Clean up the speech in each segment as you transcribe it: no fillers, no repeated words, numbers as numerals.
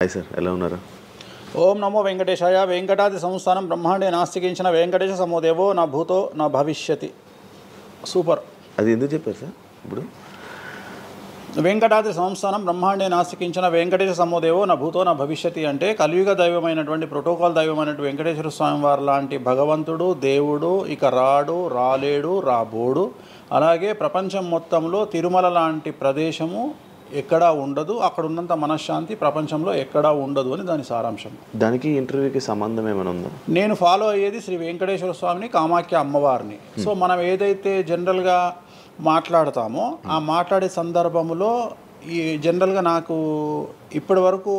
Hi sir, ఎలా ఉన్నారు? ఓం నమో వెంకటేశాయ. వెంకటాది సంస్థానం బ్రహ్మాండే నాస్తికించిన వెంకటేశ సమోదేవో నా భూతో నా భవిష్యతి. సూపర్. అది ఎందుకు చెప్పారు సార్? ఇప్పుడు వెంకటాది సంస్థానం బ్రహ్మాండే నాస్తికించిన వెంకటేశ సమోదేవో నా భూతో నా భవిష్యతి అంటే కలియుగ దైవమైనటువంటి ప్రోటోకాల్ దైవమైనటువంటి వెంకటేశ్వర స్వామి వారు లాంటి భగవంతుడు, దేవుడు ఇక రాడు, రాలేడు, రాబోడు. అలాగే ప్రపంచం మొత్తంలో తిరుమల లాంటి ప్రదేశము ఎక్కడా ఉండదు, అక్కడ ఉన్నంత మనశ్శాంతి ప్రపంచంలో ఎక్కడా ఉండదు అని దాని సారాంశం. దానికి ఇంటర్వ్యూకి సంబంధం ఏమైనా ఉందా? నేను ఫాలో అయ్యేది శ్రీ వెంకటేశ్వర స్వామిని, కామాఖ్య అమ్మవారిని. సో మనం ఏదైతే జనరల్గా మాట్లాడతామో ఆ మాట్లాడే సందర్భంలో ఈ జనరల్గా నాకు ఇప్పటి వరకు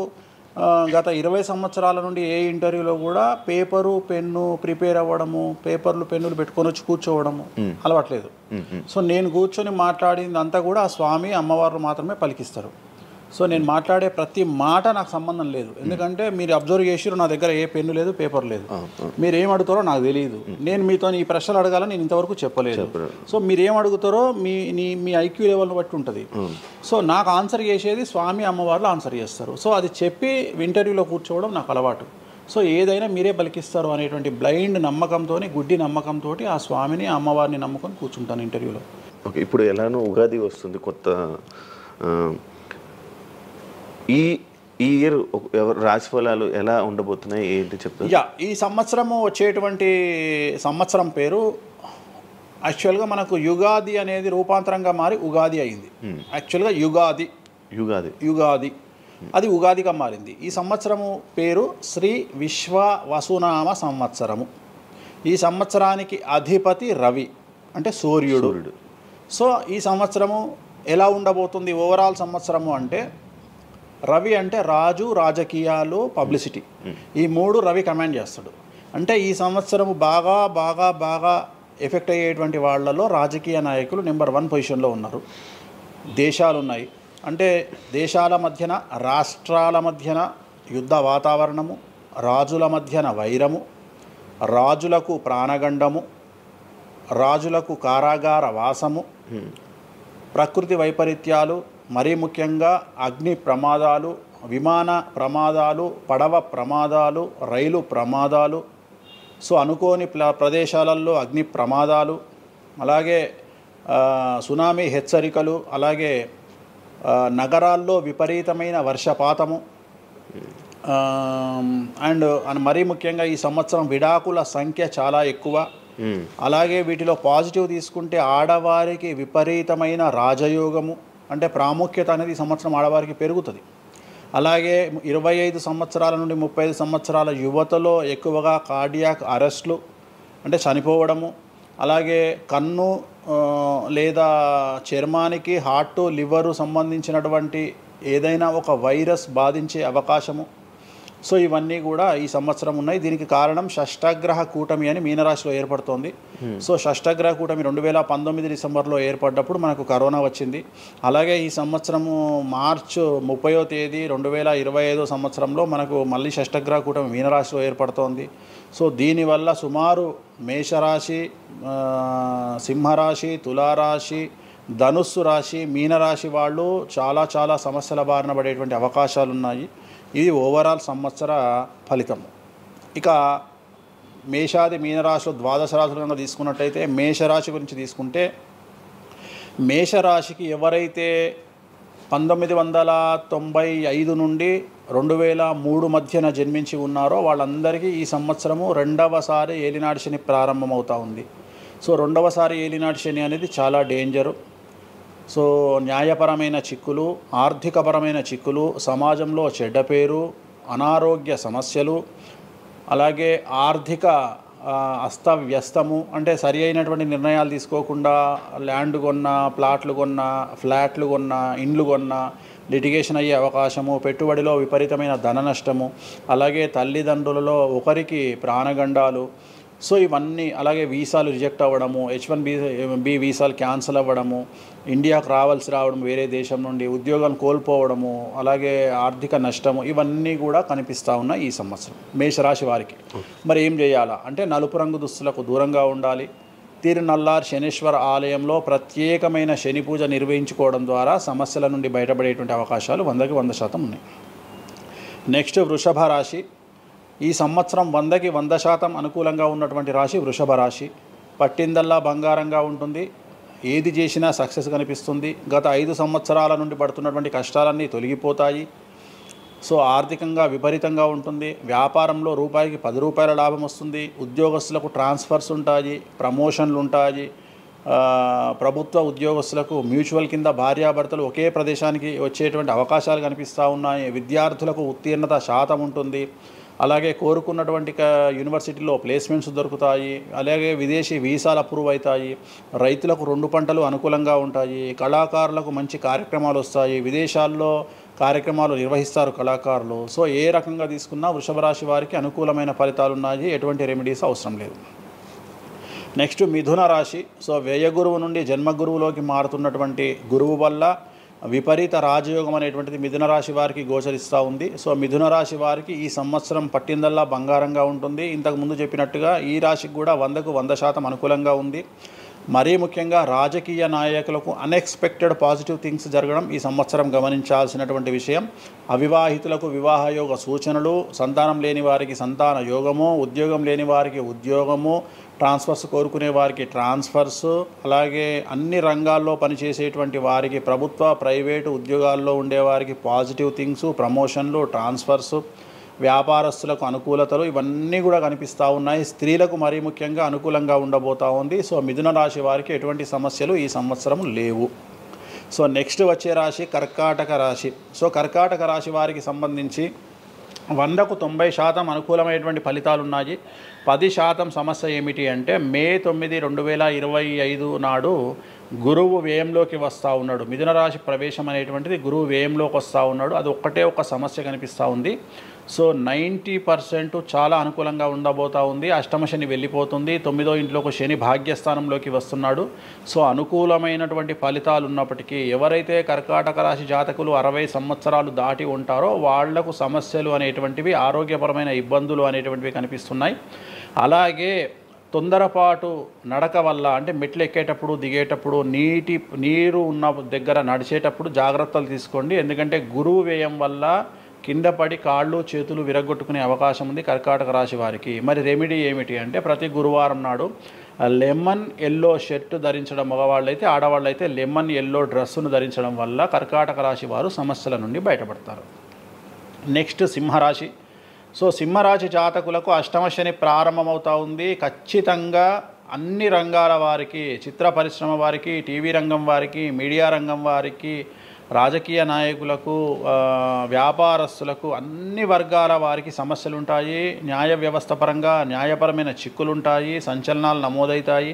గత 20 సంవత్సరాల నుండి ఏ ఇంటర్వ్యూలో కూడా పేపరు పెన్ను ప్రిపేర్ అవ్వడము, పేపర్లు పెన్నులు పెట్టుకొని వచ్చి కూర్చోవడము అలవాట్లేదు. సో నేను కూర్చొని మాట్లాడింది అంతా కూడా ఆ స్వామి అమ్మవారు మాత్రమే పలికిస్తారు. సో నేను మాట్లాడే ప్రతి మాట నాకు సంబంధం లేదు. ఎందుకంటే మీరు అబ్జర్వ్ చేసిరు, నా దగ్గర ఏ పెన్ను లేదు, పేపర్ లేదు. మీరు ఏం అడుగుతారో నాకు తెలియదు. నేను మీతో ఈ ప్రశ్నలు అడగాలని నేను ఇంతవరకు చెప్పలేదు. సో మీరు ఏం అడుగుతారో మీ ఐక్యూ లెవెల్ని బట్టి ఉంటుంది. సో నాకు ఆన్సర్ చేసేది స్వామి అమ్మవార్లు ఆన్సర్ చేస్తారు. సో అది చెప్పి ఇంటర్వ్యూలో కూర్చోవడం నాకు అలవాటు. సో ఏదైనా మీరే పలికిస్తారు అనేటువంటి బ్లైండ్ నమ్మకంతో, గుడ్డి నమ్మకంతో ఆ స్వామిని అమ్మవారిని నమ్ముకొని కూర్చుంటాను ఇంటర్వ్యూలో. ఓకే, ఇప్పుడు ఎలానో ఉగాది వస్తుంది, కొత్త ఈ ఇయర్ రాశి ఫలాలు ఎలా ఉండబోతున్నాయి ఏంటి చెప్తారు? ఈ సంవత్సరము వచ్చేటువంటి సంవత్సరం పేరు యాక్చువల్గా మనకు యుగాది అనేది రూపాంతరంగా మారి ఉగాది అయింది. యాక్చువల్గా యుగాది అది ఉగాదిగా మారింది. ఈ సంవత్సరము పేరు శ్రీ విశ్వ వసునామ సంవత్సరము. ఈ సంవత్సరానికి అధిపతి రవి అంటే సూర్యుడు. సో ఈ సంవత్సరము ఎలా ఉండబోతుంది ఓవరాల్ సంవత్సరము అంటే, రవి అంటే రాజు, రాజకీయాలు, పబ్లిసిటీ, ఈ మూడు రవి కమాండ్ చేస్తాడు. అంటే ఈ సంవత్సరము బాగా బాగా బాగా ఎఫెక్ట్ అయ్యేటువంటి వాళ్ళలో రాజకీయ నాయకులు నెంబర్ 1 పొజిషన్లో ఉన్నారు. దేశాలు ఉన్నాయి, అంటే దేశాల మధ్యన, రాష్ట్రాల మధ్యన యుద్ధ వాతావరణము, రాజుల మధ్యన వైరము, రాజులకు ప్రాణగండము, రాజులకు కారాగార వాసము, ప్రకృతి వైపరీత్యాలు, మరీ ముఖ్యంగా అగ్ని ప్రమాదాలు, విమాన ప్రమాదాలు, పడవ ప్రమాదాలు, రైలు ప్రమాదాలు, సో అనుకోని ప్రదేశాలలో అగ్ని ప్రమాదాలు, అలాగే సునామీ హెచ్చరికలు, అలాగే నగరాల్లో విపరీతమైన వర్షపాతము, అండ్ మరీ ముఖ్యంగా ఈ సంవత్సరం విడాకుల సంఖ్య చాలా ఎక్కువ. అలాగే వీటిలో పాజిటివ్ తీసుకుంటే ఆడవారికి విపరీతమైన రాజయోగము, అంటే ప్రాముఖ్యత అనేది ఈ సంవత్సరం ఆడవారికి పెరుగుతుంది. అలాగే 25 సంవత్సరాల నుండి 35 సంవత్సరాల యువతలో ఎక్కువగా కార్డియాక్ అరెస్ట్లు అంటే చనిపోవడము, అలాగే కన్ను లేదా చర్మానికి హార్ట్, లివరు సంబంధించినటువంటి ఏదైనా ఒక వైరస్ బాధించే అవకాశము. సో ఇవన్నీ కూడా ఈ సంవత్సరం ఉన్నాయి. దీనికి కారణం షష్టగ్రహ కూటమి అని మీనరాశిలో ఏర్పడుతోంది. సో షష్టగ్రహ కూటమి 2019 డిసెంబర్లో ఏర్పడ్డప్పుడు మనకు కరోనా వచ్చింది. అలాగే ఈ సంవత్సరము మార్చ్ 30వ తేదీ 2025 సంవత్సరంలో మనకు మళ్ళీ షష్టగ్రహ కూటమి మీనరాశిలో ఏర్పడుతోంది. సో దీనివల్ల సుమారు మేషరాశి, సింహరాశి, తులారాశి, ధనుస్సు రాశి, మీనరాశి వాళ్ళు చాలా చాలా సమస్యల బారిన పడేటువంటి అవకాశాలు ఉన్నాయి. ఇది ఓవరాల్ సంవత్సర ఫలితము. ఇక మేషాది మీనరాశిలో ద్వాదశ రాశుల కనుక తీసుకున్నట్టయితే, మేషరాశి గురించి తీసుకుంటే, మేషరాశికి ఎవరైతే 1995 నుండి 2003 మధ్యన జన్మించి ఉన్నారో వాళ్ళందరికీ ఈ సంవత్సరము 2వసారి ఏలినాటి శని ప్రారంభమవుతూ ఉంది. సో 2వసారి ఏలినాటి శని అనేది చాలా డేంజరు. సో న్యాయపరమైన చిక్కులు, ఆర్థికపరమైన చిక్కులు, సమాజంలో చెడ్డ పేరు, అనారోగ్య సమస్యలు, అలాగే ఆర్థిక అస్తవ్యస్తము, అంటే సరి అయినటువంటి నిర్ణయాలు తీసుకోకుండా ల్యాండ్ కొన్నా, ప్లాట్లు కొన్నా, ఫ్లాట్లు కొన్నా, ఇండ్లు కొన్నా లిటిగేషన్ అయ్యే అవకాశము, పెట్టుబడిలో విపరీతమైన ధన నష్టము, అలాగే తల్లిదండ్రులలో ఒకరికి ప్రాణగండాలు. సో ఇవన్నీ, అలాగే వీసాలు రిజెక్ట్ అవ్వడము, H1B వీసాలు క్యాన్సిల్ అవ్వడము, ఇండియాకు రావడం వేరే దేశం నుండి, ఉద్యోగం కోల్పోవడము, అలాగే ఆర్థిక నష్టము, ఇవన్నీ కూడా కనిపిస్తూ ఉన్నాయి ఈ సంవత్సరం మేషరాశి వారికి. మరి ఏం చేయాలా అంటే, నలుపు రంగు దుస్తులకు దూరంగా ఉండాలి. తిరునల్లార్ శనీశ్వర ఆలయంలో ప్రత్యేకమైన శని పూజ నిర్వహించుకోవడం ద్వారా సమస్యల నుండి బయటపడేటువంటి అవకాశాలు 100% ఉన్నాయి. నెక్స్ట్ వృషభ రాశి. ఈ సంవత్సరం 100కి 100% అనుకూలంగా ఉన్నటువంటి రాశి వృషభ రాశి. పట్టిందల్లా బంగారంగా ఉంటుంది, ఏది చేసినా సక్సెస్ కనిపిస్తుంది. గత 5 సంవత్సరాల నుండి పడుతున్నటువంటి కష్టాలన్నీ తొలగిపోతాయి. సో ఆర్థికంగా విపరీతంగా ఉంటుంది. వ్యాపారంలో రూపాయికి 10 రూపాయల లాభం వస్తుంది. ఉద్యోగస్తులకు ట్రాన్స్ఫర్స్ ఉంటాయి, ప్రమోషన్లు ఉంటాయి. ప్రభుత్వ ఉద్యోగస్తులకు మ్యూచువల్ కింద భార్యాభర్తలు ఒకే ప్రదేశానికి వచ్చేటువంటి అవకాశాలు కనిపిస్తూ ఉన్నాయి. విద్యార్థులకు ఉత్తీర్ణత శాతం ఉంటుంది. అలాగే కోరుకున్నటువంటి యూనివర్సిటీలో ప్లేస్మెంట్స్ దొరుకుతాయి. అలాగే విదేశీ వీసాలు అప్రూవ్ అవుతాయి. రైతులకు 2 పంటలు అనుకూలంగా ఉంటాయి. కళాకారులకు మంచి కార్యక్రమాలు వస్తాయి. విదేశాల్లో కార్యక్రమాలు నిర్వహిస్తారు కళాకారులు. సో ఏ రకంగా తీసుకున్నా వృషభ రాశి వారికి అనుకూలమైన ఫలితాలు ఉన్నాయి, ఎటువంటి రెమెడీస్ అవసరం లేదు. నెక్స్ట్ మిథున రాశి. సో వ్యయ గురువు నుండి జన్మ గురువులోకి మారుతున్నటువంటి గురువు వల్ల విపరీత రాజయోగం అనేటువంటిది మిథున రాశి వారికి గోచరిస్తూ ఉంది. సో మిథున రాశి వారికి ఈ సంవత్సరం పట్టిందల్లా బంగారంగా ఉంటుంది. ఇంతకుముందు చెప్పినట్టుగా ఈ రాశికి కూడా 100కు 100% అనుకూలంగా ఉంది. మరీ ముఖ్యంగా రాజకీయ నాయకులకు అన్ఎక్స్పెక్టెడ్ పాజిటివ్ థింగ్స్ జరగడం ఈ సంవత్సరం గమనించాల్సినటువంటి విషయం. అవివాహితులకు వివాహయోగ సూచనలు, సంతానం లేని వారికి సంతాన యోగము, ఉద్యోగం లేని వారికి ఉద్యోగము, ట్రాన్స్ఫర్స్ కోరుకునే వారికి ట్రాన్స్ఫర్స్, అలాగే అన్ని రంగాల్లో పనిచేసేటువంటి వారికి ప్రభుత్వ ప్రైవేటు ఉద్యోగాల్లో ఉండేవారికి పాజిటివ్ థింగ్స్, ప్రమోషన్లు, ట్రాన్స్ఫర్స్, వ్యాపారస్తులకు అనుకూలతలు ఇవన్నీ కూడా కనిపిస్తూ ఉన్నాయి. స్త్రీలకు మరీ ముఖ్యంగా అనుకూలంగా ఉండబోతూ ఉంది. సో మిథున రాశి వారికి ఎటువంటి సమస్యలు ఈ సంవత్సరం లేవు. సో నెక్స్ట్ వచ్చే రాశి కర్కాటక రాశి. సో కర్కాటక రాశి వారికి సంబంధించి 100కు 90% అనుకూలమైనటువంటి ఫలితాలు ఉన్నాయి. 10% సమస్య ఏమిటి అంటే మే 9, 2025 నాడు గురువు వ్యయంలోకి వస్తూ ఉన్నాడు. మిథున రాశి ప్రవేశం అనేటువంటిది గురువు వ్యయంలోకి వస్తూ ఉన్నాడు. అది ఒక్కటే ఒక సమస్య కనిపిస్తూ ఉంది. సో 90% చాలా అనుకూలంగా ఉండబోతూ ఉంది. అష్టమ శని వెళ్ళిపోతుంది. 9వ ఇంట్లోకి శని భాగ్యస్థానంలోకి వస్తున్నాడు. సో అనుకూలమైనటువంటి ఫలితాలు ఉన్నప్పటికీ ఎవరైతే కర్కాటక రాశి జాతకులు 60 సంవత్సరాలు దాటి ఉంటారో వాళ్లకు సమస్యలు అనేటువంటివి, ఆరోగ్యపరమైన ఇబ్బందులు అనేటువంటివి కనిపిస్తున్నాయి. అలాగే తొందరపాటు నడక వల్ల, అంటే మెట్లు ఎక్కేటప్పుడు దిగేటప్పుడు నీరు ఉన్న దగ్గర నడిచేటప్పుడు జాగ్రత్తలు తీసుకోండి. ఎందుకంటే గురువు వ్యయం వల్ల కింద పడి కాళ్ళు చేతులు విరగొట్టుకునే అవకాశం ఉంది కర్కాటక రాశి వారికి. మరి రెమెడీ ఏమిటి అంటే ప్రతి గురువారం నాడు లెమన్ ఎల్లో షర్ట్ ధరించడం మగవాళ్ళైతే, ఆడవాళ్ళైతే లెమన్ ఎల్లో డ్రెస్సును ధరించడం వల్ల కర్కాటక రాశి వారు సమస్యల నుండి బయటపడతారు. నెక్స్ట్ సింహరాశి. సో సింహరాశి జాతకులకు అష్టమ శని ప్రారంభమవుతూ ఉంది. ఖచ్చితంగా అన్ని రంగాల వారికి, చిత్ర పరిశ్రమ వారికి, టీవీ రంగం వారికి, మీడియా రంగం వారికి, రాజకీయ నాయకులకు, వ్యాపారస్తులకు, అన్ని వర్గాల వారికి సమస్యలు ఉంటాయి. న్యాయ వ్యవస్థ పరంగా న్యాయపరమైన చిక్కులుంటాయి, సంచలనాలు నమోదవుతాయి.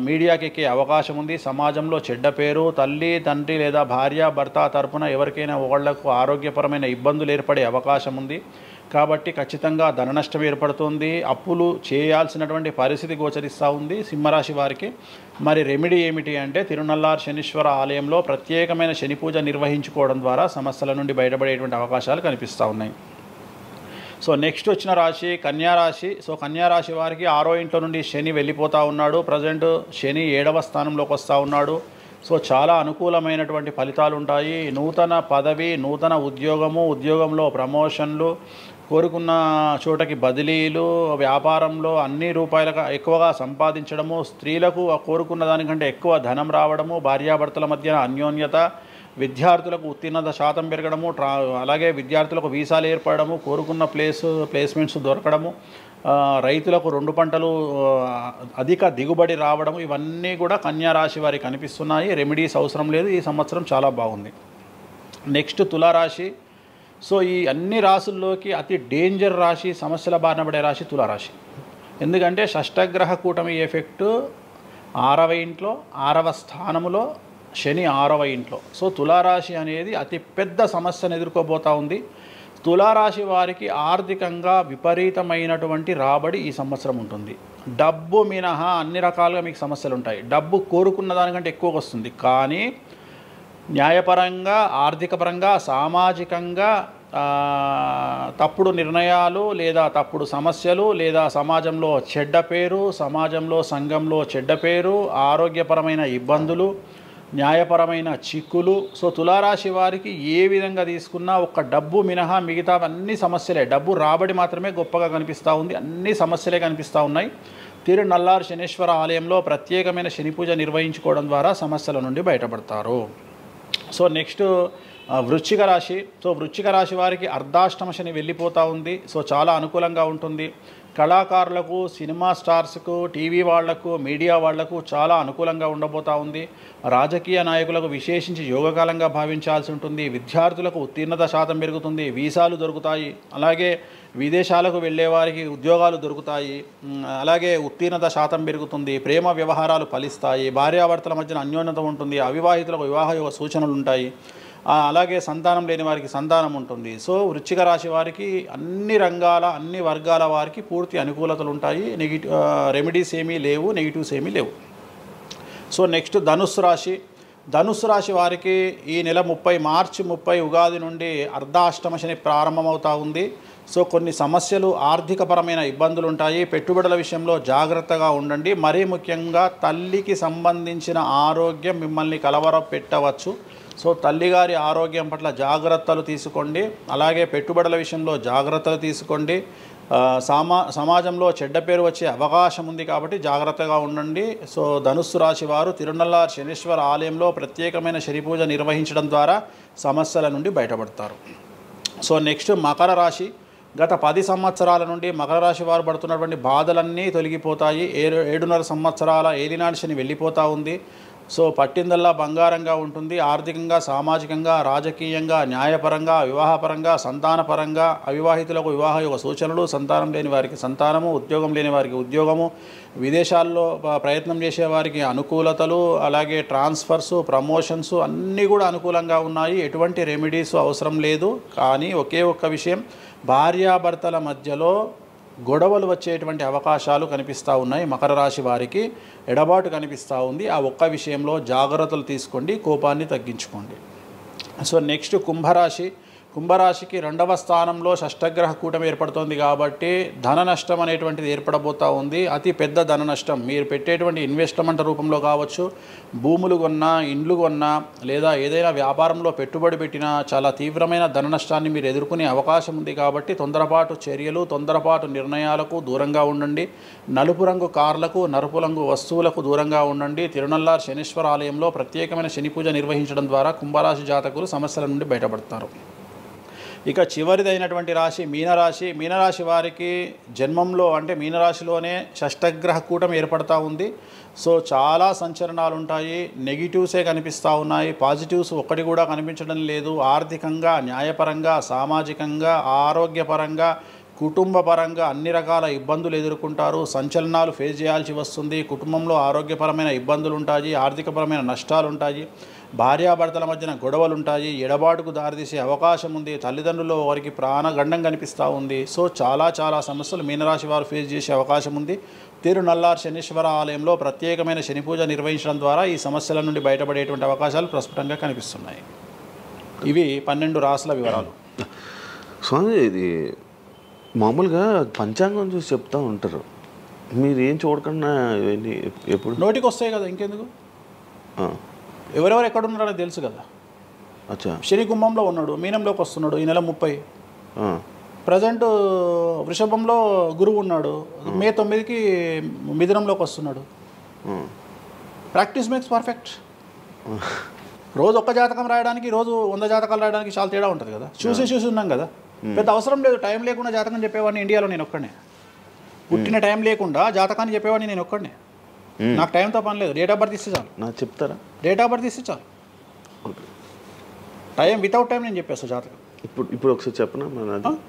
మీడియాకి ఎక్కే అవకాశం ఉంది. సమాజంలో చెడ్డ పేరు, తల్లి తండ్రి లేదా భార్య భర్త తరపున ఎవరికైనా ఒకళ్లకు ఆరోగ్యపరమైన ఇబ్బందులు ఏర్పడే అవకాశం ఉంది. కాబట్టి ఖచ్చితంగా ధన నష్టం ఏర్పడుతుంది. అప్పులు చేయాల్సినటువంటి పరిస్థితి గోచరిస్తూ ఉంది సింహరాశి వారికి. మరి రెమెడీ ఏమిటి అంటే తిరునల్లార్ శనీశ్వర ఆలయంలో ప్రత్యేకమైన శని పూజ నిర్వహించుకోవడం ద్వారా సమస్యల నుండి బయటపడేటువంటి అవకాశాలు కనిపిస్తూ ఉన్నాయి. సో నెక్స్ట్ వచ్చిన రాశి కన్యారాశి. సో కన్యారాశి వారికి 6వ ఇంట్లో నుండి శని వెళ్ళిపోతూ ఉన్నాడు. ప్రజెంట్ శని 7వ స్థానంలోకి వస్తూ ఉన్నాడు. సో చాలా అనుకూలమైనటువంటి ఫలితాలు ఉంటాయి. నూతన పదవి, నూతన ఉద్యోగము, ఉద్యోగంలో ప్రమోషన్లు, కోరుకున్న చోటకి బదిలీలు, వ్యాపారంలో అన్ని రూపాయలకు ఎక్కువగా సంపాదించడము, స్త్రీలకు కోరుకున్న దానికంటే ఎక్కువ ధనం రావడము, భార్యాభర్తల మధ్య అన్యోన్యత, విద్యార్థులకు ఉత్తీర్ణత శాతం పెరగడము, అలాగే విద్యార్థులకు వీసాలు ఏర్పడము, కోరుకున్న ప్లేస్మెంట్స్ దొరకడము, రైతులకు 2 పంటలు అధిక దిగుబడి రావడము, ఇవన్నీ కూడా కన్యా రాశి వారికి కనిపిస్తున్నాయి. రెమెడీస్ అవసరం లేదు. ఈ సంవత్సరం చాలా బాగుంది. నెక్స్ట్ తులారాశి. సో ఈ అన్ని రాశుల్లోకి అతి డేంజర్ రాశి, సమస్యల బారిన పడే రాశి తులారాశి. ఎందుకంటే షష్టగ్రహ కూటమి ఎఫెక్టు 6వ ఇంట్లో, 6వ స్థానములో శని 6వ ఇంట్లో. సో తులారాశి అనేది అతి పెద్ద సమస్యను ఎదుర్కోబోతూ ఉంది. తులారాశి వారికి ఆర్థికంగా విపరీతమైనటువంటి రాబడి ఈ సంవత్సరం ఉంటుంది. డబ్బు మినహా అన్ని రకాలుగా మీకు సమస్యలు ఉంటాయి. డబ్బు కోరుకున్న దానికంటే ఎక్కువగా వస్తుంది, కానీ న్యాయపరంగా, ఆర్థిక పరంగా, సామాజికంగా తప్పుడు నిర్ణయాలు లేదా తప్పుడు సమస్యలు లేదా సమాజంలో చెడ్డ పేరు, సమాజంలో సంఘంలో చెడ్డ పేరు, ఆరోగ్యపరమైన ఇబ్బందులు, న్యాయపరమైన చిక్కులు. సో తులారాశి వారికి ఏ విధంగా తీసుకున్నా ఒక్క డబ్బు మినహా మిగతా అన్ని సమస్యలే. డబ్బు రాబడి మాత్రమే గొప్పగా కనిపిస్తూ ఉంది, అన్ని సమస్యలే కనిపిస్తూ ఉన్నాయి. తిరునల్లారు శనీశ్వర ఆలయంలో ప్రత్యేకమైన శని పూజ నిర్వహించుకోవడం ద్వారా సమస్యల నుండి బయటపడతారు. సో నెక్స్ట్ వృశ్చిక రాశి. సో వృశ్చిక రాశి వారికి అర్ధాష్టమ శని వెళ్ళిపోతూ ఉంది. సో చాలా అనుకూలంగా ఉంటుంది. కళాకారులకు, సినిమా స్టార్స్కు, టీవీ వాళ్లకు, మీడియా వాళ్లకు చాలా అనుకూలంగా ఉండబోతూ ఉంది. రాజకీయ నాయకులకు విశేషించి యోగకాలంగా భావించాల్సి ఉంటుంది. విద్యార్థులకు ఉత్తీర్ణత శాతం పెరుగుతుంది, వీసాలు దొరుకుతాయి. అలాగే విదేశాలకు వెళ్ళే వారికి ఉద్యోగాలు దొరుకుతాయి. అలాగే ఉత్తీర్ణత శాతం పెరుగుతుంది. ప్రేమ వ్యవహారాలు ఫలిస్తాయి. భార్యాభర్తల మధ్యన అన్యోన్యత ఉంటుంది. అవివాహితులకు వివాహ యోగ సూచనలు ఉంటాయి. అలాగే సంతానం లేని వారికి సంతానం ఉంటుంది. సో వృశ్చిక రాశి వారికి అన్ని రంగాల, అన్ని వర్గాల వారికి పూర్తి అనుకూలతలు ఉంటాయి. రెమెడీస్ ఏమీ లేవు, నెగిటివ్స్ ఏమీ లేవు. సో నెక్స్ట్ ధనుస్సు రాశి. ధనుస్సు రాశి వారికి ఈ నెల మార్చి 30 ఉగాది నుండి అర్ధాష్టమ శని ప్రారంభమవుతూ ఉంది. సో కొన్ని సమస్యలు, ఆర్థికపరమైన ఇబ్బందులు ఉంటాయి. పెట్టుబడుల విషయంలో జాగ్రత్తగా ఉండండి. మరీ ముఖ్యంగా తల్లికి సంబంధించిన ఆరోగ్యం మిమ్మల్ని కలవరపెట్టవచ్చు. సో తల్లిగారి ఆరోగ్యం పట్ల జాగ్రత్తలు తీసుకోండి. అలాగే పెట్టుబడుల విషయంలో జాగ్రత్తలు తీసుకోండి. సమాజంలో చెడ్డ పేరు వచ్చే అవకాశం ఉంది కాబట్టి జాగ్రత్తగా ఉండండి. సో ధనుస్సు రాశి వారు తిరునల్లారు శనీశ్వర ఆలయంలో ప్రత్యేకమైన శని పూజ నిర్వహించడం ద్వారా సమస్యల నుండి బయటపడతారు. సో నెక్స్ట్ మకర రాశి. గత 10 సంవత్సరాల నుండి మకర రాశి వారు పడుతున్నటువంటి బాధలన్నీ తొలగిపోతాయి. 7.5 సంవత్సరాల ఏలినాటి శని వెళ్ళిపోతూ ఉంది. సో పట్టిందల్లా బంగారంగా ఉంటుంది. ఆర్థికంగా, సామాజికంగా, రాజకీయంగా, న్యాయపరంగా, వివాహపరంగా, సంతానపరంగా, అవివాహితులకు వివాహ యోగ సూచనలు, సంతానం లేని వారికి సంతానము, ఉద్యోగం లేని వారికి ఉద్యోగము, విదేశాల్లో ప్రయత్నం చేసే వారికి అనుకూలతలు, అలాగే ట్రాన్స్ఫర్సు, ప్రమోషన్స్ అన్నీ కూడా అనుకూలంగా ఉన్నాయి. ఎటువంటి రెమెడీస్ అవసరం లేదు. కానీ ఒకే ఒక్క విషయం, భార్యాభర్తల మధ్యలో గొడవలు వచ్చేటువంటి అవకాశాలు కనిపిస్తూ ఉన్నాయి. మకర రాశి వారికి ఎడబాటు కనిపిస్తూ ఉంది. ఆ ఒక్క విషయంలో జాగ్రత్తలు తీసుకోండి, కోపాన్ని తగ్గించుకోండి. సో నెక్స్ట్ కుంభరాశి. కుంభరాశికి 2వ స్థానంలో షష్టగ్రహ కూటమి ఏర్పడుతోంది కాబట్టి ధన నష్టం అనేటువంటిది ఏర్పడబోతూ ఉంది. అతి పెద్ద ధన నష్టం మీరు పెట్టేటువంటి ఇన్వెస్ట్మెంట్ రూపంలో కావచ్చు, భూములు కొన్నా, ఇండ్లు కొన్నా, లేదా ఏదైనా వ్యాపారంలో పెట్టుబడి పెట్టినా చాలా తీవ్రమైన ధన నష్టాన్ని మీరు ఎదుర్కొనే అవకాశం ఉంది. కాబట్టి తొందరపాటు చర్యలు, తొందరపాటు నిర్ణయాలకు దూరంగా ఉండండి. నలుపు రంగు కార్లకు, నలుపు రంగు వస్తువులకు దూరంగా ఉండండి. తిరునల్లారు శనీశ్వర ఆలయంలో ప్రత్యేకమైన శని పూజ నిర్వహించడం ద్వారా కుంభరాశి జాతకులు సమస్యల నుండి బయటపడతారు. ఇక చివరిదైనటువంటి రాశి మీనరాశి. మీనరాశి వారికి జన్మంలో అంటే మీనరాశిలోనే షష్టగ్రహ కూటమి ఏర్పడతా ఉంది. సో చాలా సంచలనాలు ఉంటాయి. నెగిటివ్సే కనిపిస్తూ ఉన్నాయి, పాజిటివ్స్ ఒక్కటి కూడా కనిపించడం లేదు. ఆర్థికంగా, న్యాయపరంగా, సామాజికంగా, ఆరోగ్యపరంగా, కుటుంబపరంగా అన్ని రకాల ఇబ్బందులు ఎదుర్కొంటారు. సంచలనాలు ఫేస్ చేయాల్సి వస్తుంది. కుటుంబంలో ఆరోగ్యపరమైన ఇబ్బందులు ఉంటాయి, ఆర్థికపరమైన నష్టాలు ఉంటాయి, భార్యాభర్తల మధ్యన గొడవలు ఉంటాయి, ఎడబాటుకు దారితీసే అవకాశం ఉంది. తల్లిదండ్రుల్లో వారికి ప్రాణగండం కనిపిస్తూ ఉంది. సో చాలా సమస్యలు మీనరాశి వారు ఫేస్ చేసే అవకాశం ఉంది. తిరునల్లారు శనీశ్వర ఆలయంలో ప్రత్యేకమైన శని పూజ నిర్వహించడం ద్వారా ఈ సమస్యల నుండి బయటపడేటువంటి అవకాశాలు ప్రస్ఫుటంగా కనిపిస్తున్నాయి. ఇవి 12 రాశుల వివరాలు. స్వామి, ఇది మామూలుగా పంచాంగం చూసి చెప్తూ ఉంటారు, మీరు ఏం చూడకుండా ఇవన్నీ ఎప్పుడు నోటికి వస్తాయి కదా, ఇంకెందుకు? ఎవరెవరు ఎక్కడున్నారో తెలుసు కదా. అచ్చా, శని కుంభంలో ఉన్నాడు, మీనంలోకి వస్తున్నాడు ఈ నెల 30. ప్రజెంట్ వృషభంలో గురువు ఉన్నాడు, మే 9కి మిథునంలోకి వస్తున్నాడు. Practice makes perfect. రోజు ఒక్క జాతకం రాయడానికి, రోజు 100 జాతకాలు రాయడానికి చాలా తేడా ఉంటుంది కదా. చూసి ఉన్నాం కదా, పెద్ద అవసరం లేదు. టైం లేకుండా జాతకం చెప్పేవాడిని ఇండియాలో నేను ఒక్కడే. పుట్టిన టైం లేకుండా జాతకాన్ని చెప్పేవాడిని నేను ఒక్కడే. నాకు టైంతో పని లేదు, డేట్ ఆఫ్ బర్త్ ఇస్తే చాలు. నాకు చెప్తారా? డేట్ ఆఫ్ బర్త్ ఇస్తే చాలు. టైం వితౌట్ టైం నేను చెప్పేస్తాను జాతకం. ఇప్పుడు ఒకసారి చెప్పనా?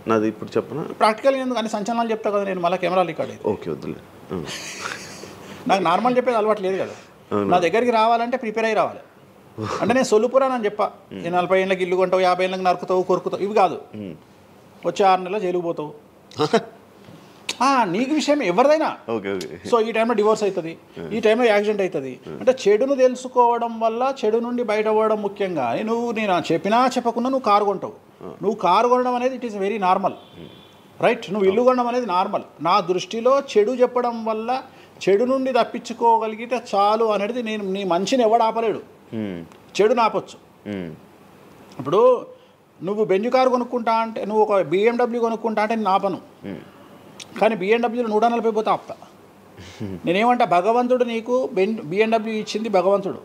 నాది ఇప్పుడు చెప్పనా? ప్రాక్టికల్ ఎందుకు అన్ని సంచలనాలు చెప్తా కదా నేను, మళ్ళీ కెమెరా రికార్డ్ అయితే. ఓకే, వద్దులే. నాకు నార్మల్ చెప్పేది అలవాటు లేదు కదా. నా దగ్గరికి రావాలంటే ప్రిపేర్ అయ్యి రావాలి. అంటే నేను సొల్లుపురానని చెప్పా, 40 ఏళ్ళకి ఇల్లు కొంటావు, 50 ఏళ్ళకి నరుకుతావు, కొరుకుతావు, ఇవి కాదు. వచ్చే 6 నెలలు జైలుకు పోతావు. నీకు విషయం ఎవరిదైనా. సో ఈ టైంలో డివోర్స్ అవుతుంది, ఈ టైంలో యాక్సిడెంట్ అవుతుంది. అంటే చెడును తెలుసుకోవడం వల్ల చెడు నుండి బయటపడడం ముఖ్యంగా. నేను చెప్పినా చెప్పకుండా నువ్వు కారు కొంటావు. నువ్వు కారు కొనడం అనేది it is very normal, right? నువ్వు ఇల్లు కొనడం అనేది నార్మల్. నా దృష్టిలో చెడు చెప్పడం వల్ల చెడు నుండి తప్పించుకోగలిగితే చాలు అనేది. నీ మంచిని ఎవడు ఆపలేడు. చెడుని ఆపొచ్చు. ఇప్పుడు నువ్వు బెంజ్ కారు కొనుక్కుంటా అంటే, నువ్వు ఒక BMW కొనుక్కుంటా అంటే నేను ఆపను. కానీ BMW 140 పోతే ఆపుతా. నేనేమంటా, భగవంతుడు నీకు BMW ఇచ్చింది భగవంతుడు,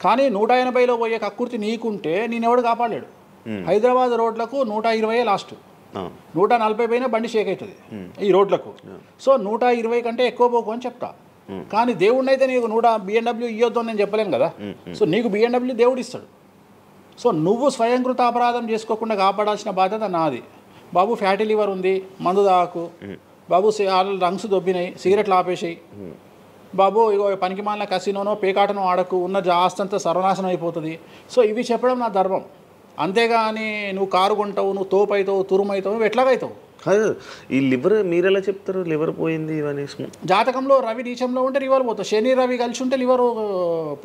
కానీ 180లో పోయే కక్కుర్తి నీకుంటే నేనెవడు కాపాడలేడు. హైదరాబాద్ రోడ్లకు 120 లాస్ట్, 140 పైన బండి షేక్ అవుతుంది ఈ రోడ్లకు. సో 120 కంటే ఎక్కువ పోకు అని చెప్తా. కానీ దేవుడిని అయితే నీకు BMW ఇవ్వద్దు అని నేను చెప్పలేను కదా. సో నీకు BMW దేవుడు ఇస్తాడు. సో నువ్వు స్వయంకృత అపరాధం చేసుకోకుండా కాపాడాల్సిన బాధ్యత నాది. బాబు ఫ్యాటీ లివర్ ఉంది, మందు తాకు బాబు, లంగ్స్ దొబ్బినాయి, సిగరెట్లు ఆపేసాయి బాబు, ఇగో పనికి మాలిన కసినోనో పేకాటనో ఆడకు, ఉన్న ఆస్తంతా సర్వనాశనం అయిపోతుంది. సో ఇవి చెప్పడం నా ధర్మం. అంతేగాని నువ్వు కారు కొంటావు, నువ్వు తోపు అవుతావు, తురుమవుతావు, నువ్వు ఎట్లాగైతావు? కాదు, ఈ లివర్ మీరు ఎలా చెప్తారు లివర్ పోయింది ఇవన్నీ? జాతకంలో రవి నీచంలో ఉంటే లివర్ పోతుంది, శని రవి కలిసి ఉంటే లివర్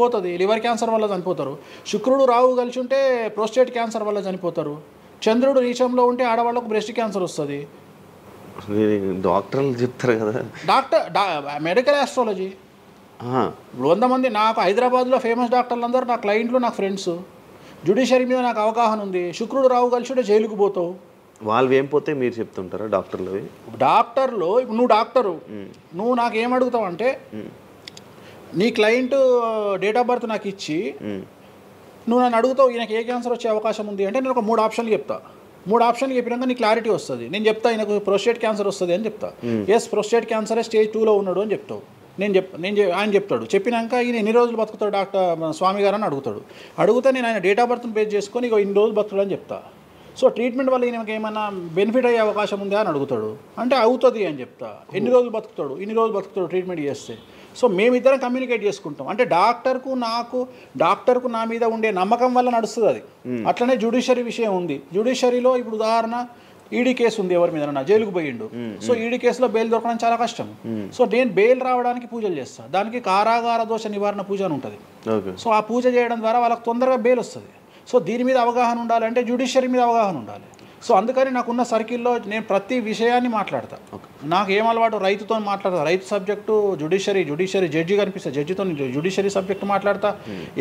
పోతుంది, లివర్ క్యాన్సర్ వల్ల చనిపోతారు. శుక్రుడు రావు కలిసి ఉంటే ప్రోస్టేట్ క్యాన్సర్ వల్ల చనిపోతారు. చంద్రుడు నీచంలో ఉంటే ఆడవాళ్ళకు బ్రెస్ట్ క్యాన్సర్ వస్తుంది. డాక్టర్లు చెప్తారు కదా, మెడికల్ ఆస్ట్రాలజీ. ఇప్పుడు 100 మంది నాకు హైదరాబాద్లో ఫేమస్ డాక్టర్లు అందరూ నా క్లయింట్లు, నాకు ఫ్రెండ్స్. జ్యుడిషియరీ మీద నాకు అవగాహన ఉంది. శుక్రుడు రావు కలిసి ఉంటే జైలుకు పోతావు. వాళ్ళు ఏం పోతే మీరు చెప్తుంటారా డాక్టర్లు? డాక్టర్లు ఇప్పుడు నువ్వు డాక్టరు, నువ్వు నాకు ఏం అడుగుతావు అంటే, నీ క్లయింట్ డేట్ ఆఫ్ బర్త్ నాకు ఇచ్చి నువ్వు నన్ను అడుగుతావు ఈయనకి ఏ క్యాన్సర్ వచ్చే అవకాశం ఉంది అంటే, నేను ఒక 3 ఆప్షన్లు చెప్తా. 3 ఆప్షన్లు చెప్పినాక నీ క్లారిటీ వస్తుంది. నేను చెప్తా ఈయనకు ప్రోస్టేట్ క్యాన్సర్ వస్తుంది అని చెప్తా. ఎస్, ప్రోస్టేట్ క్యాన్సరే స్టేజ్ 2లో ఉన్నాడు అని చెప్తావు. ఆయన చెప్తాడు. చెప్పినాక ఈయన ఎన్ని రోజులు బతుకుతాడు డాక్టర్ స్వామి గారు అని అడుగుతాడు. అడిగితే నేను ఆయన డేట్ ఆఫ్ బర్త్ని బేస్ చేసుకొని ఇక ఇన్ని రోజులు బతుకుతాడు అని చెప్తా. సో ట్రీట్మెంట్ వల్ల ఈయనకి ఏమైనా బెనిఫిట్ అయ్యే అవకాశం ఉందా అని అడుగుతాడు. అంటే అవుతుంది అని చెప్తా. ఎన్ని రోజులు బతుకుతాడు, ఇన్ని రోజులు బతుకుతాడు ట్రీట్మెంట్ చేస్తే. సో మేమిద్దరం కమ్యూనికేట్ చేసుకుంటాం. అంటే డాక్టర్కు నా మీద ఉండే నమ్మకం వల్ల నడుస్తుంది అది. అట్లనే జ్యుడిషియరీ విషయం ఉంది. జ్యుడిషియరీలో ఇప్పుడు ఉదాహరణ ఈడీ కేసు ఉంది, ఎవరి మీద జైలుకు పోయిండు. సో ఈడీ కేసులో బెయిల్ దొరకడం చాలా కష్టం. సో నేను బెయిల్ రావడానికి పూజలు చేస్తాను. దానికి కారాగార దోష నివారణ పూజ అని ఉంటుంది. సో ఆ పూజ చేయడం ద్వారా వాళ్ళకి తొందరగా బెయిల్ వస్తుంది. సో దీని మీద అవగాహన ఉండాలంటే జ్యుడిషియరీ మీద అవగాహన ఉండాలి. సో అందుకని నాకున్న సర్కిల్లో నేను ప్రతి విషయాన్ని మాట్లాడతా. నాకు ఏం అలవాటు, రైతుతో మాట్లాడతా. రైతు సబ్జెక్టు జుడిషియరీ జడ్జి కనిపిస్తే జడ్జితో జుడిషియరీ సబ్జెక్టు మాట్లాడతా.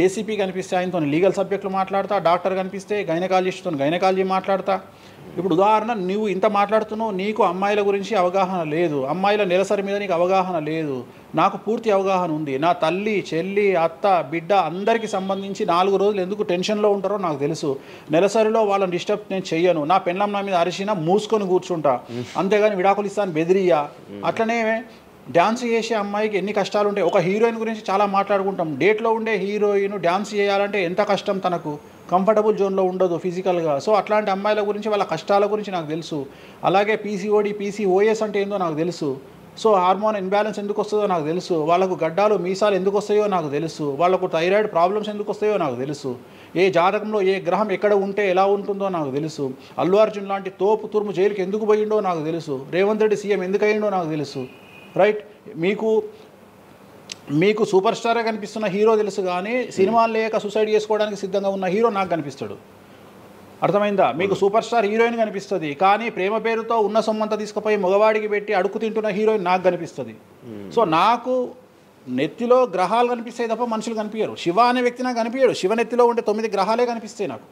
ఏసీపీ కనిపిస్తే ఆయనతో లీగల్ సబ్జెక్టులు మాట్లాడతా. డాక్టర్ కనిపిస్తే గైనకాలజిస్ట్తో గైనకాలజీ మాట్లాడతా. ఇప్పుడు ఉదాహరణ, నువ్వు ఇంత మాట్లాడుతున్నావు, నీకు అమ్మాయిల గురించి అవగాహన లేదు, అమ్మాయిల నెలసరి మీద నీకు అవగాహన లేదు. నాకు పూర్తి అవగాహన ఉంది. నా తల్లి, చెల్లి, అత్త, బిడ్డ అందరికీ సంబంధించి 4 రోజులు ఎందుకు టెన్షన్లో ఉంటారో నాకు తెలుసు. నెలసరిలో వాళ్ళని డిస్టర్బ్ నేను చెయ్యను. నా పెళ్ళం నా మీద అరిచినా మూసుకొని కూర్చుంటా, అంతేగాని విడాకులు ఇస్తాను బెదిరియా. అట్లనే డ్యాన్స్ చేసే అమ్మాయికి ఎన్ని కష్టాలు ఉంటాయి. ఒక హీరోయిన్ గురించి చాలా మాట్లాడుకుంటాం. డేట్లో ఉండే హీరోయిన్ డ్యాన్స్ చేయాలంటే ఎంత కష్టం, తనకు కంఫర్టబుల్ జోన్లో ఉండదు ఫిజికల్గా. సో అట్లాంటి అమ్మాయిల గురించి, వాళ్ళ కష్టాల గురించి నాకు తెలుసు. అలాగే PCOD, PCOS అంటే ఏందో నాకు తెలుసు. సో హార్మోన్ ఇన్బ్యాలెన్స్ ఎందుకు వస్తుందో నాకు తెలుసు. వాళ్ళకు గడ్డాలు మీసాలు ఎందుకు వస్తాయో నాకు తెలుసు. వాళ్ళకు థైరాయిడ్ ప్రాబ్లమ్స్ ఎందుకు వస్తాయో నాకు తెలుసు. ఏ జాతకంలో ఏ గ్రహం ఎక్కడ ఉంటే ఎలా ఉంటుందో నాకు తెలుసు. అల్లు అర్జున్ లాంటి తోపు తురుము జైలుకి ఎందుకు పోయిండో నాకు తెలుసు. రేవంత్ రెడ్డి సీఎం ఎందుకు అయ్యిండో నాకు తెలుసు. రైట్, మీకు సూపర్ స్టారే కనిపిస్తున్న హీరో తెలుసు, కానీ సినిమాలు లేక సూసైడ్ చేసుకోవడానికి సిద్ధంగా ఉన్న హీరో నాకు కనిపిస్తాడు. అర్థమైందా? మీకు సూపర్ స్టార్ హీరోయిన్ కనిపిస్తుంది, కానీ ప్రేమ పేరుతో ఉన్న సొమ్మంతా తీసుకుపోయి మగవాడికి పెట్టి అడుగు తింటున్న హీరోయిన్ నాకు కనిపిస్తుంది. సో నాకు నెత్తిలో గ్రహాలు కనిపిస్తాయి తప్ప మనుషులు కనిపించరు. శివ అనే వ్యక్తి నాకు కనిపించడు. శివ నెత్తిలో ఉండే 9 గ్రహాలే కనిపిస్తాయి నాకు.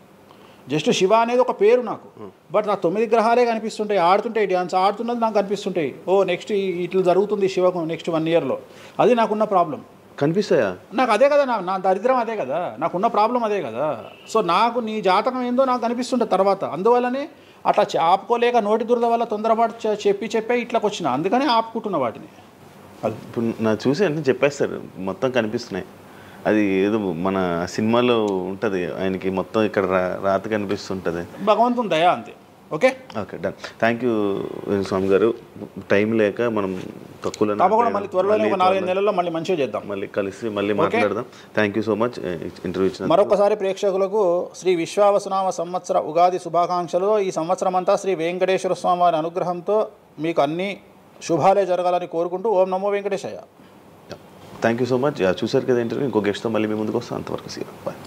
జస్ట్ శివ అనేది ఒక పేరు నాకు, బట్ నా 9 గ్రహాలే కనిపిస్తుంటాయి. ఆడుతుంటాయి, డ్యాన్స్ ఆడుతున్నది నాకు కనిపిస్తుంటాయి. నెక్స్ట్ ఇట్లా జరుగుతుంది శివకు నెక్స్ట్ 1 ఇయర్లో. అది నాకున్న ప్రాబ్లం. కనిపిస్తాయా? నాకు అదే కదా, నా దరిద్రం అదే కదా, నాకున్న ప్రాబ్లం అదే కదా. సో నాకు నీ జాతకం ఏందో నాకు కనిపిస్తుంటుంది తర్వాత. అందువల్లనే అట్లా ఆపుకోలేక నోటి దురద వల్ల తొందరపాటు చెప్పే ఇట్లకి వచ్చిన. అందుకనే ఆపుకుంటున్న వాటిని. అది ఇప్పుడు నా చూసి అన్నీ చెప్పేస్తారు, మొత్తం కనిపిస్తున్నాయి. అది ఏదో మన సినిమాలో ఉంటుంది, ఆయనకి మొత్తం ఇక్కడ రాత కనిపిస్తుంటుంది. భగవంతుని దయ అంతే. Okay done. థ్యాంక్ యూ స్వామి గారు. టైం లేక మనం తక్కువలో తప్పకుండా మళ్ళీ త్వరలో 4-5 నెలల్లో మళ్ళీ మంచిగా చేద్దాం, మళ్ళీ కలిసి మళ్ళీ మాట్లాడదాం. Thank you so much interview ఇచ్చిన. మరొకసారి ప్రేక్షకులకు శ్రీ విశ్వావసునామ సంవత్సర ఉగాది శుభాకాంక్షలు. ఈ సంవత్సరం అంతా శ్రీ వెంకటేశ్వర స్వామి వారి అనుగ్రహంతో మీకు అన్ని శుభాలే జరగాలని కోరుకుంటూ ఓం నమో Venkateshayya. Thank you so much. చూసారు కదా ఇంటర్వ్యూ. ఇంకో గెస్ట్తో మళ్ళీ మీ ముందుకు వస్తాం. అంతవరకు సీ. బాయ్.